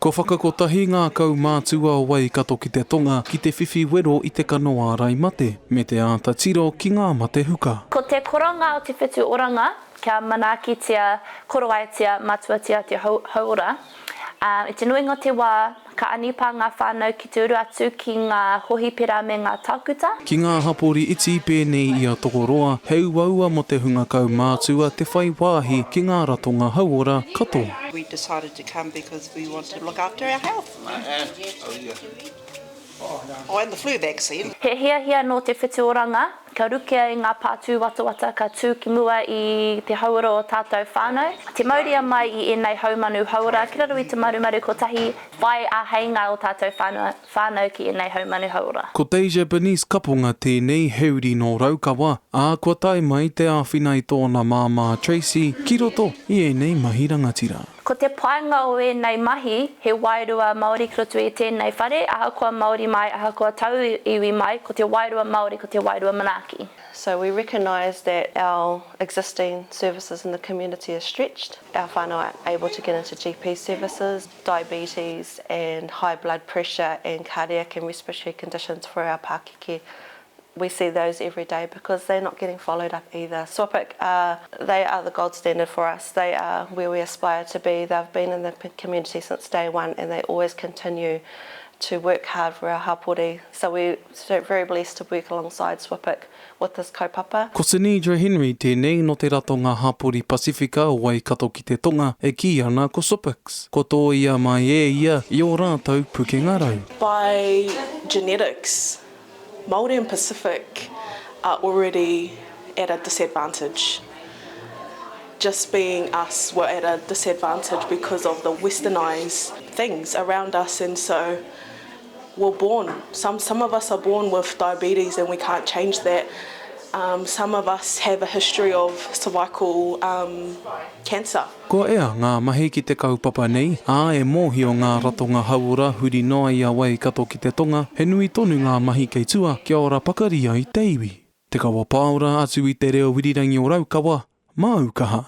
Ko whakakotahi ngā Kaumaatua o Waikato ki te tonga ki te whiwhi wero i te kanoa rai mate, me te āta tiro ki ngā mate huka. Ko te koranga o te Whetu Oranga, kia manakitia, koroaitia, matuatia te haura. I te nuinga te wā, ka anipa ngā whānau ki te uru atu ki ngā hohi pera me ngā tākuta. Ki ngā hapori iti pēnei i a tokoroa, heu waua mo te hunga Kaumaatua te whai wāhi ki ngā ratonga hauora katoa. We decided to come because we want to look after our health. And the flu vaccine. He hia no te Whetu Oranga, ka rukia i ngā pātū watawata ka tū ki mua i te haura o tātou whānau. Te mauria mai i ēnei haumanu haura, ki raro i te marumaru ko tahi whai a heinga o tātou whānau ki ēnei haumanu haura. Ko te Japanese kapunga tēnei heuri no Raukawa, a kua tai mai te āwhina i tōna māmā Tracy, ki roto i ēnei mahi rangatira. Ko te paenga o ēnei mahi, he wairua Māori ki roto i tēnei whare, ahakoa Māori mai, ahakoa tau iwi mai, ko te wairua Māori, ko te wairua Manaki. So we recognise that our existing services in the community are stretched. Our whānau are able to get into GP services, diabetes and high blood pressure and cardiac and respiratory conditions for our Pākeke. We see those every day because they're not getting followed up either. SWPICS, they are the gold standard for us. They are where we aspire to be. They've been in the community since day one and they always continue to work hard for our hapori. So we're very blessed to work alongside SWPICS with this kaupapa. Ko Sinidra Henry tēnei no te ratonga hapori Pasifika o Waikato ki te tonga e ki ana ko SWPICS. Ko tō ia mai ia i o rātou pukengarau. By genetics, Māori and Pacific are already at a disadvantage. Just being us, we're at a disadvantage because of the westernised things around us, and so we're born. Some of us are born with diabetes and we can't change that. Some of us have a history of cervical cancer. Ko ea ngā mahi ki te kaupapa nei, a e mōhi o ngā ratonga hauora huri noa i a Waikato ki te tonga, he nui tonu ngā mahi kei tua kia ora pakaria i te iwi. Te Kawa Paora atu i te reo wirirangi o Raukawa, ma Aukaha.